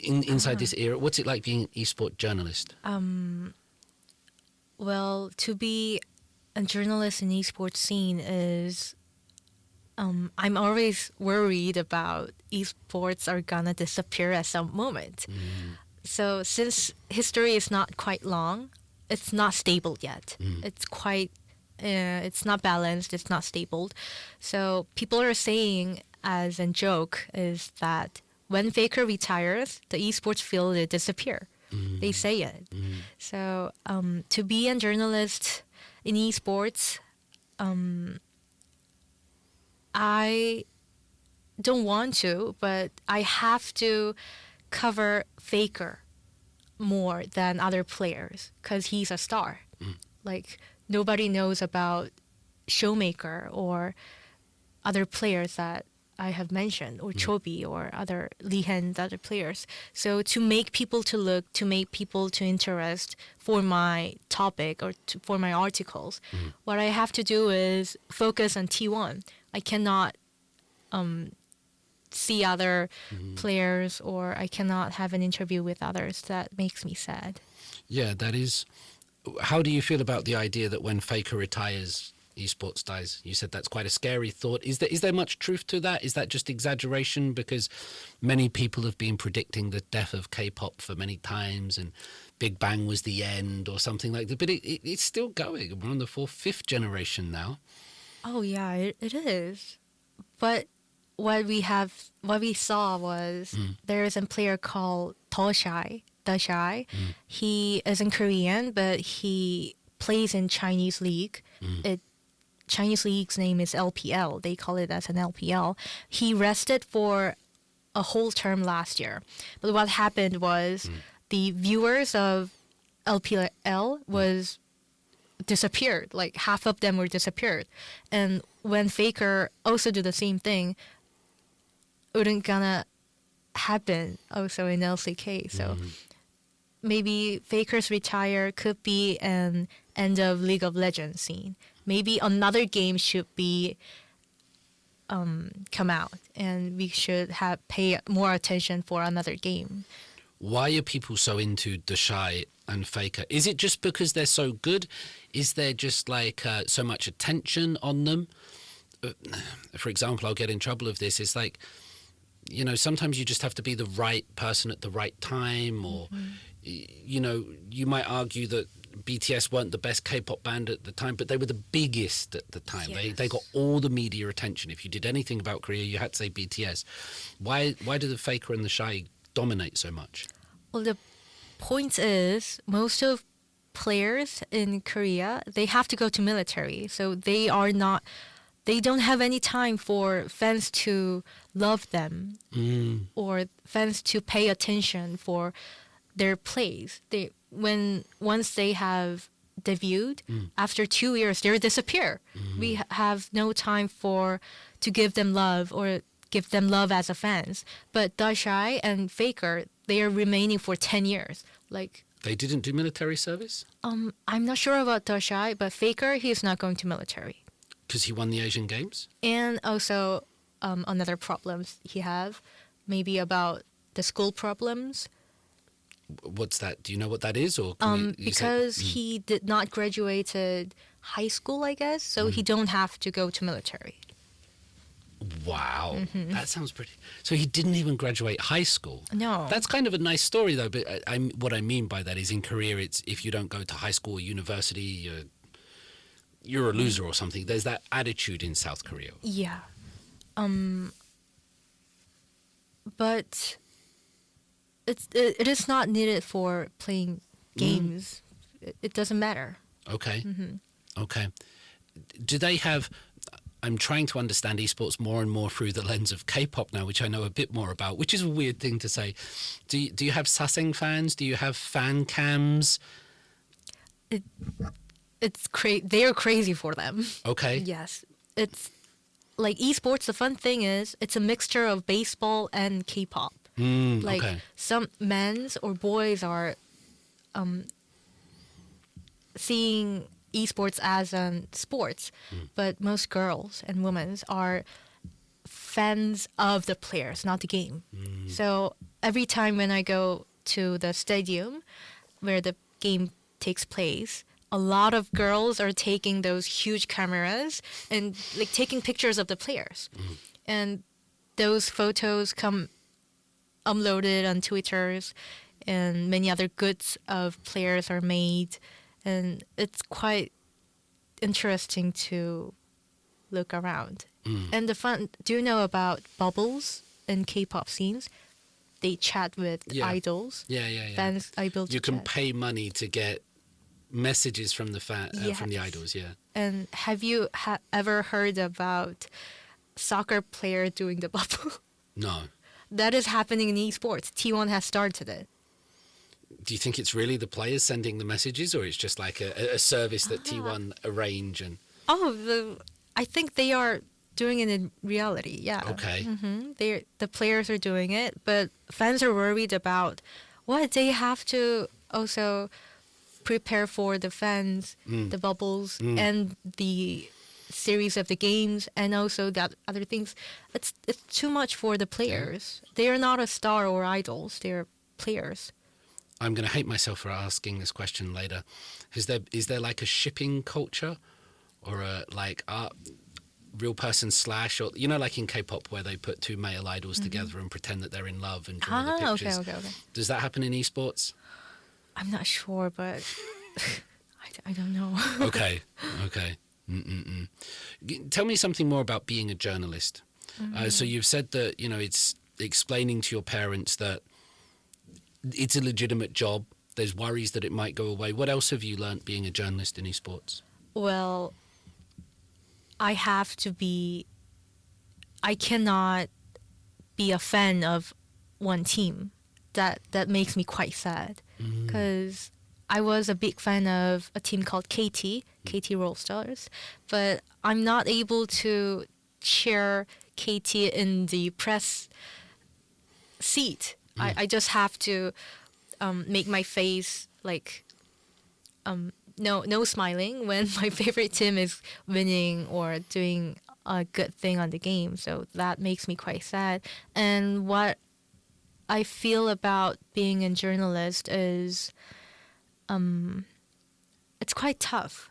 Inside this era, what's it like being an esport journalist? Well, to be a journalist in the esports scene is, I'm always worried about esports are gonna disappear at some moment. So since history is not quite long, it's not stable yet. It's quite, it's not balanced, it's not stable. So people are saying, as a joke, is that when Faker retires, the esports field will disappear. They say it. So to be a journalist in esports, I don't want to, but I have to cover Faker more than other players because he's a star. Like, nobody knows about Showmaker or other players that I have mentioned, or Chobi or other Lee Hen's other players. So to make people to look, to make people to interest for my topic or for my articles, what I have to do is focus on T1. I cannot see other players, or I cannot have an interview with others. That makes me sad. Yeah, that is. How do you feel about the idea that when Faker retires, esports dies? You said that's quite a scary thought. Is there much truth to that? Is that just exaggeration? Because many people have been predicting the death of K-pop for many times, and Big Bang was the end or something like that. But it's still going. We're on the fifth generation now. Oh yeah, it is. But what we saw was there is a player called Doshai. He is in Korean, but he plays in Chinese league. Chinese league's name is LPL. They call it as an LPL. He rested for a whole term last year. But what happened was the viewers of LPL was disappeared. Like half of them were disappeared. And when Faker also did the same thing, wouldn't gonna happen also in LCK. So maybe Faker's retire could be an end of League of Legends scene. Maybe another game should be come out, and we should pay more attention for another game. Why are people so into Doshai and Faker? Is it just because they're so good? Is there just like so much attention on them? For example, I'll get in trouble with this. It's like, you know, sometimes you just have to be the right person at the right time, or you know, you might argue that BTS weren't the best K-pop band at the time, but they were the biggest at the time. Yes. They got all the media attention. If you did anything about Korea, you had to say BTS. Why do the Faker and the Shy dominate so much? Well, the point is, most of players in Korea, they have to go to military, so they don't have any time for fans to love them or fans to pay attention for their plays. Once they have debuted, after 2 years, they disappear. We have no time to give them love or give them love as a fans. But Doshai and Faker, they are remaining for 10 years. Like, they didn't do military service? I'm not sure about Doshai, but Faker, he's not going to military. Because he won the Asian Games? And also another problems he have, maybe about the school problems. What's that? Do you know what that is? Or because he did not graduated high school, I guess, so he don't have to go to military. Wow, that sounds pretty. So he didn't even graduate high school. No, that's kind of a nice story, though. But what I mean by that is, in Korea, it's if you don't go to high school or university, you're a loser or something. There's that attitude in South Korea. Yeah, but it is not needed for playing games. It doesn't matter. Okay. Okay. Do they have? I'm trying to understand esports more and more through the lens of K-pop now, which I know a bit more about, which is a weird thing to say. Do you have saseng fans? Do you have fan cams? It's they are crazy for them. Okay. Yes. It's like esports, the fun thing is it's a mixture of baseball and K-pop. Like some men's or boys are seeing esports as sports, but most girls and women are fans of the players, not the game. So every time when I go to the stadium where the game takes place, a lot of girls are taking those huge cameras and like taking pictures of the players. And those photos come uploaded on Twitters, and many other goods of players are made. And it's quite interesting to look around. And the fun, do you know about bubbles in K-pop scenes? They chat with idols. Yeah. Fans able to You can chat. pay money to get messages from the from the idols, yeah. And have you ever heard about soccer player doing the bubble? No. That is happening in esports. T1 has started it. Do you think it's really the players sending the messages, or it's just like a service that T1 arrange? And I think they are doing it in reality. Yeah. Okay. The players are doing it, but fans are worried about what they have to also prepare for the fans, the bubbles, and the series of the games, and also the other things. It's too much for the players. They are not a star or idols. They're players. I'm going to hate myself for asking this question later. Is there like a shipping culture, or a like real person slash, or you know, like in K-pop where they put two male idols together and pretend that they're in love and draw the pictures? Okay. Does that happen in esports? I'm not sure, but I don't know. Okay. Tell me something more about being a journalist. So you've said that, you know, it's explaining to your parents that it's a legitimate job. There's worries that it might go away. What else have you learned being a journalist in esports? Well, I cannot be a fan of one team. That makes me quite sad, because I was a big fan of a team called KT Rollstars, but I'm not able to cheer KT in the press seat. I just have to make my face like no smiling when my favorite team is winning or doing a good thing on the game. So that makes me quite sad. And what I feel about being a journalist is it's quite tough.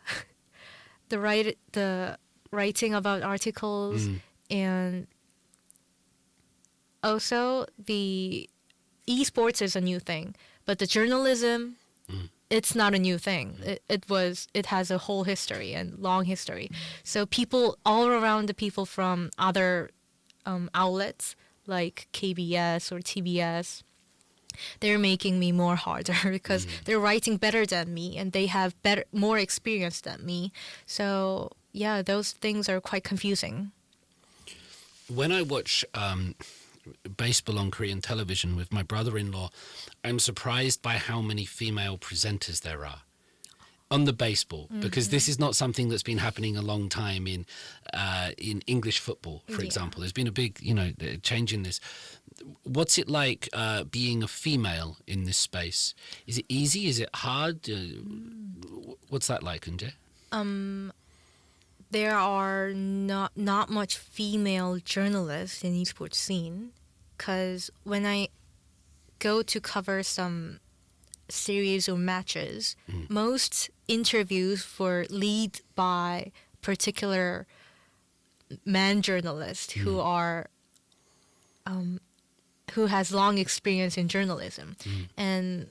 The writing about articles, and also the esports is a new thing, but the journalism, it's not a new thing. It has a whole history and long history. So people all around, the people from other outlets like KBS or TBS, they're making me more harder because they're writing better than me and they have more experience than me. So yeah, those things are quite confusing. When I watch baseball on Korean television with my brother-in-law, I'm surprised by how many female presenters there are on the baseball, because this is not something that's been happening a long time in English football, for example. There's been a big, change in this. What's it like being a female in this space? Is it easy? Is it hard? What's that like, Eunjae? There are not much female journalists in esports scene, because when I go to cover some series or matches, most interviews were lead by particular man journalists who are who has long experience in journalism, and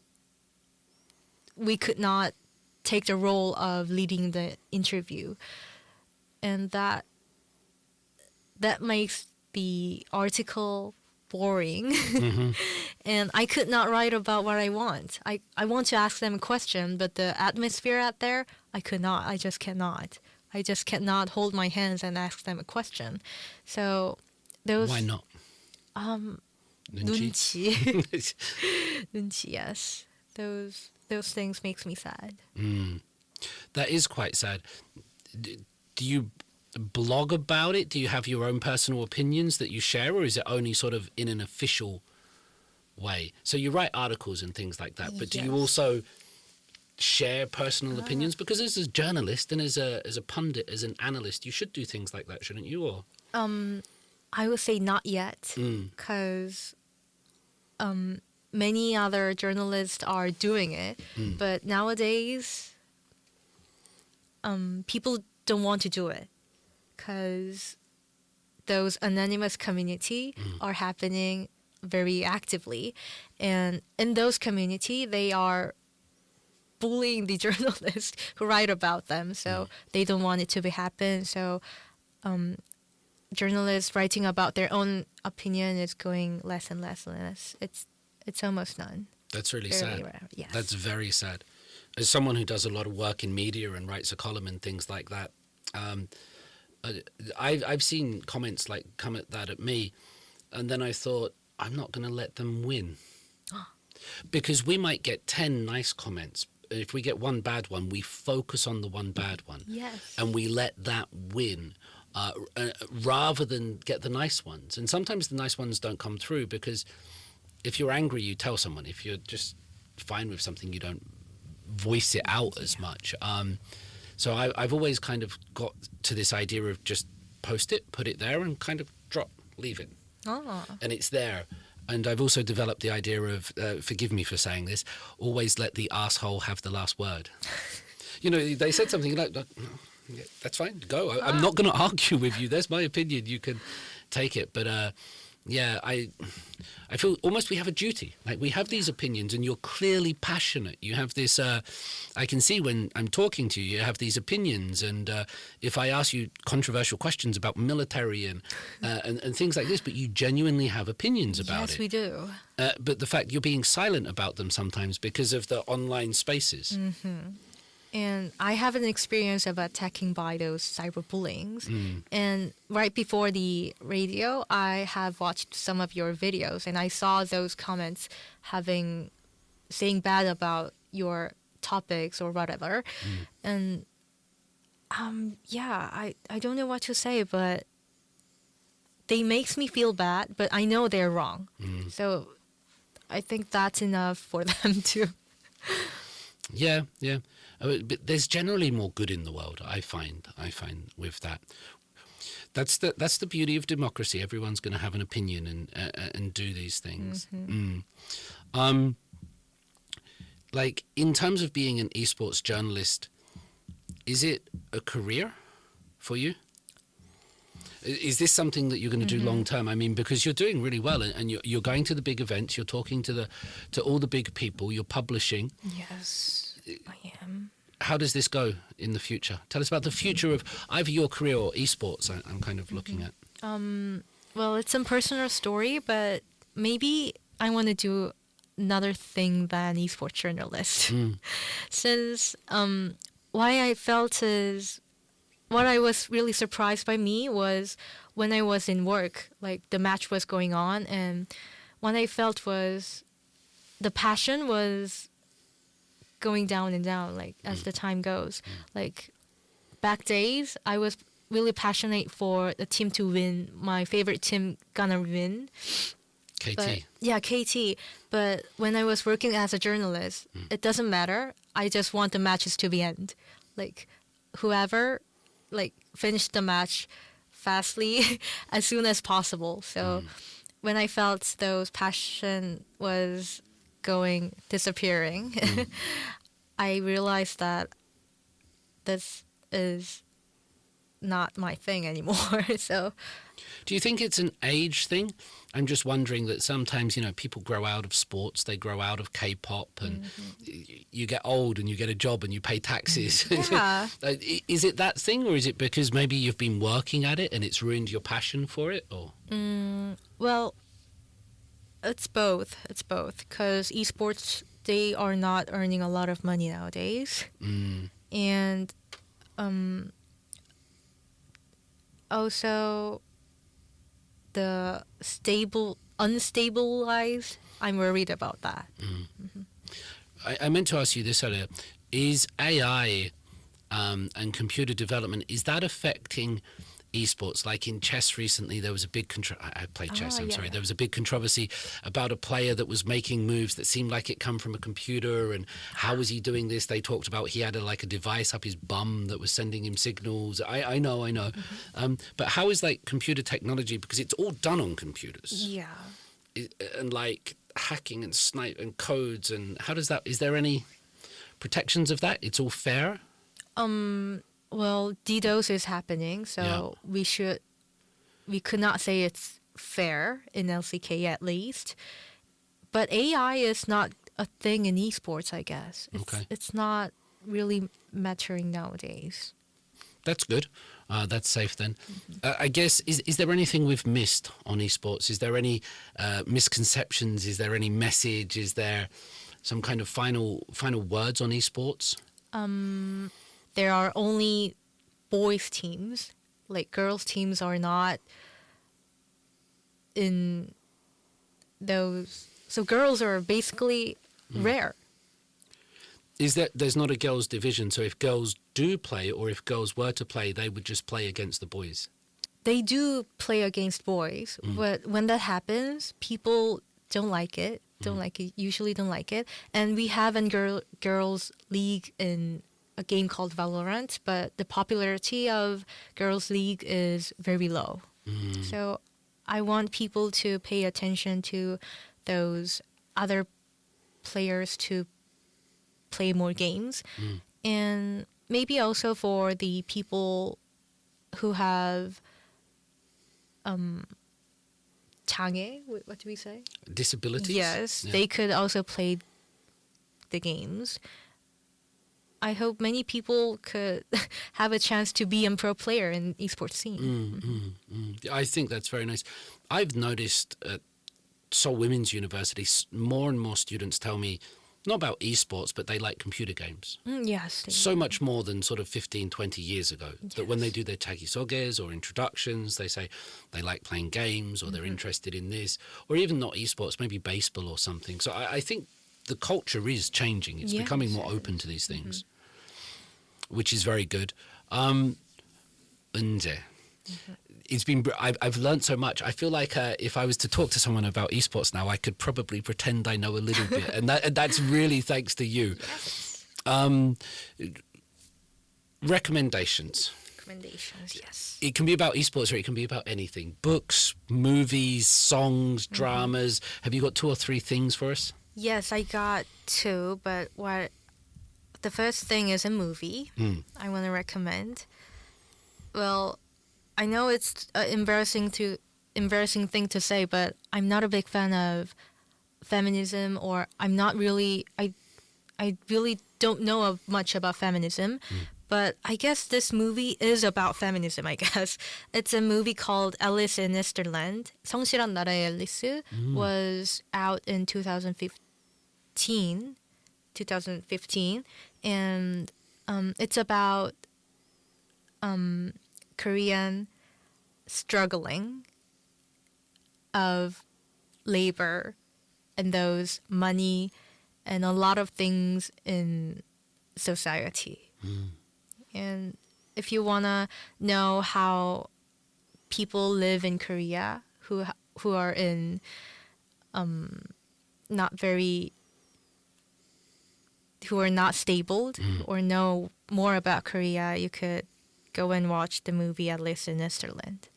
we could not take the role of leading the interview, and that makes the article boring. And I could not write about what I want. I want to ask them a question, but the atmosphere out there, I could not. I just cannot. I just cannot hold my hands and ask them a question. So those... Why not? 눈치. 눈치, yes. Those things makes me sad. That is quite sad. Do you blog about it? Do you have your own personal opinions that you share, or is it only sort of in an official way? So you write articles and things like that, but do you also share personal opinions? Because as a journalist and as a pundit, as an analyst, you should do things like that, shouldn't you? Or I would say not yet, because many other journalists are doing it, but nowadays people don't want to do it, because those anonymous community are happening very actively, and in those community they are bullying the journalists who write about them, so they don't want it to be happen. So journalists writing about their own opinion is going less and less and less. It's almost none. That's really Very sad. rare, yes. That's very sad. As someone who does a lot of work in media and writes a column and things like that, I've seen comments like come at that at me, and then I thought, I'm not going to let them win. Because we might get 10 nice comments. If we get one bad one, we focus on the one bad one. Yes. And we let that win rather than get the nice ones. And sometimes the nice ones don't come through because if you're angry, you tell someone. If you're just fine with something, you don't voice it out as much. So I've always kind of got to this idea of just post it, put it there, and kind of leave it. Oh. And it's there. And I've also developed the idea of, forgive me for saying this, always let the asshole have the last word. You know, they said something like, yeah, that's fine, go. I'm not going to argue with you. That's my opinion. You can take it. But yeah, I feel almost we have a duty. Like we have these opinions and you're clearly passionate. You have this, I can see when I'm talking to you, you have these opinions. And if I ask you controversial questions about military and things like this, but you genuinely have opinions about it. Yes, we do. But the fact you're being silent about them sometimes because of the online spaces. Mm-hmm. And I have an experience of attacking by those cyberbullying. And right before the radio, I have watched some of your videos and I saw those comments saying bad about your topics or whatever. And yeah, I don't know what to say, but they makes me feel bad, but I know they're wrong. So I think that's enough for them to... Yeah. But there's generally more good in the world, I find with that. That's the beauty of democracy. Everyone's going to have an opinion and do these things. Like in terms of being an esports journalist, is it a career for you? Is this something that you're going to do long term? I mean, because you're doing really well and you're going to the big events, you're talking to all the big people, you're publishing. Yes, I am. How does this go in the future? Tell us about the future of either your career or esports. I'm kind of looking at. Well, it's a personal story, but maybe I want to do another thing than esports journalist. Since what I was really surprised by me was when I was in work, like the match was going on, and what I felt was the passion was going down and down, like as the time goes. Like back days, I was really passionate for the team to win. My favorite team gonna win. KT. But, yeah, KT. But when I was working as a journalist, it doesn't matter. I just want the matches to be end. Like whoever, like finish the match fastly as soon as possible. So when I felt those passion was disappearing, I realized that this is not my thing anymore. So do you think it's an age thing? I'm just wondering that sometimes, you know, people grow out of sports, they grow out of K-pop, and you get old and you get a job and you pay taxes. Yeah. Is it that thing, or is it because maybe you've been working at it and it's ruined your passion for it? Or well, it's both. It's both, because esports, they are not earning a lot of money nowadays, and also the unstabilized. I'm worried about that. I meant to ask you this earlier: is AI and computer development, is that affecting esports? Like in chess recently, there was a big I play chess. There was a big controversy about a player that was making moves that seemed like it come from a computer, and how was he doing this? They talked about he had a device up his bum that was sending him signals. I know. But how is like computer technology, because it's all done on computers? Yeah. And like hacking and snipe and codes, and how does that? Is there any protections of that? It's all fair. Well, DDoS is happening, so we could not say it's fair in LCK at least. But AI is not a thing in esports, I guess. It's not really mattering nowadays. That's good. That's safe then. I guess, is there anything we've missed on esports? Is there any misconceptions? Is there any message? Is there some kind of final words on esports? There are only boys teams. Like girls teams are not in those. So girls are basically rare. There's not a girls division, so if girls do play, or if girls were to play, they would just play against the boys? they do play against boys, but when that happens, people don't like it. Usually don't like it. And we have a girls league in a game called Valorant, but the popularity of girls league is very low. So I want people to pay attention to those other players to play more games. And maybe also for the people who have 장애, what do we say? Disabilities? Yes, Yeah. they could also play the games. I hope many people could have a chance to be a pro player in esports scene. I think that's very nice. I've noticed at Seoul Women's University, more and more students tell me, not about esports, but they like computer games. Yes. So much more than sort of 15, 20 years ago. That when they do their tagisoges or introductions, they say they like playing games or they're interested in this, or even not esports, maybe baseball or something. So I think the culture is changing. It's becoming more open to these things, which is very good. Eunjae, it's been. I've learned so much. I feel like if I was to talk to someone about esports now, I could probably pretend I know a little bit, and that's really thanks to you. Recommendations. Yes. It can be about esports or it can be about anything. Books, movies, songs, dramas. Have you got 2 or 3 things for us? Yes, I got 2, but the first thing is a movie I want to recommend. Well, I know it's an embarrassing thing to say, but I'm not a big fan of feminism, or I'm not really. I really don't know much about feminism, but I guess this movie is about feminism. I guess it's a movie called Alice in Wonderland. 성실한 나라의 앨리스 was out in 2015, and it's about Korean struggling of labor and those money and a lot of things in society. And if you want to know how people live in Korea who are in who are not stable or know more about Korea, you could go and watch the movie Alice in Wonderland.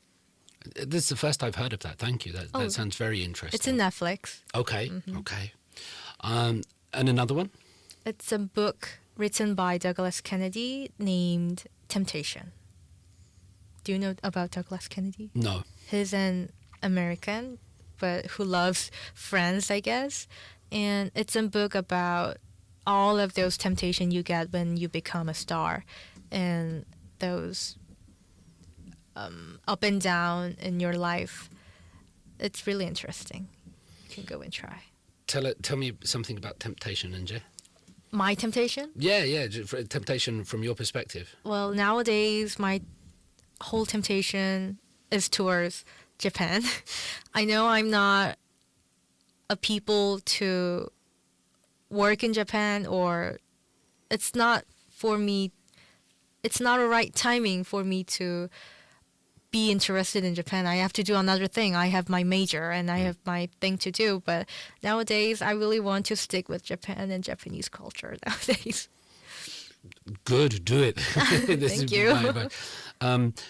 This is the first I've heard of that. Thank you. That sounds very interesting. It's in Netflix. Okay, okay. And another one? It's a book written by Douglas Kennedy named Temptation. Do you know about Douglas Kennedy? No. He's an American, but who loves friends, I guess. And it's a book about all of those temptations you get when you become a star, and those up and down in your life. It's really interesting. You can go and try. Tell me something about temptation, Eunjae. My temptation? Yeah, temptation from your perspective. Well, nowadays my whole temptation is towards Japan. I know I'm not a people to work in Japan, or it's not for me. It's not a right timing for me to be interested in Japan. I have to do another thing. I have my major and I have my thing to do. But nowadays, I really want to stick with Japan and Japanese culture nowadays. Good, do it. Thank you.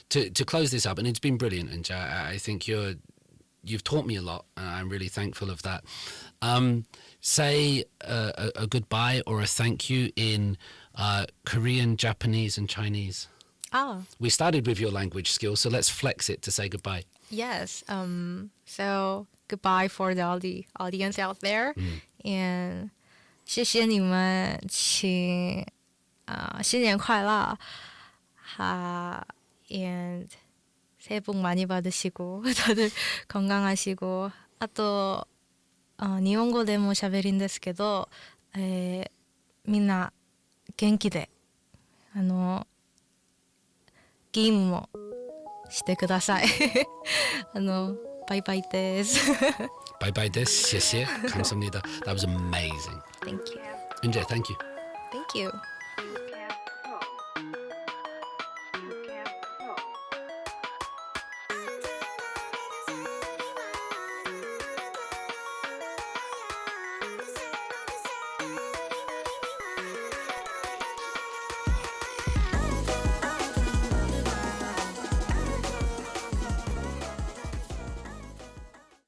To close this up, and it's been brilliant, and I think you've taught me a lot, and I'm really thankful of that. Say a goodbye or a thank you in Korean, Japanese, and Chinese. Oh. We started with your language skills, so let's flex it to say goodbye. Yes. So goodbye for all the audience out there, and 谢谢你们，请新年快乐，and 새해 복 많이 받으시고 다들 건강하시고, あと日本語でも喋るんですけど、みんな元気でゲームもしてください。バイバイです。Bye bye this. 谢谢. 감사합니다. That was amazing. Thank you. Eunjae, thank you. Thank you.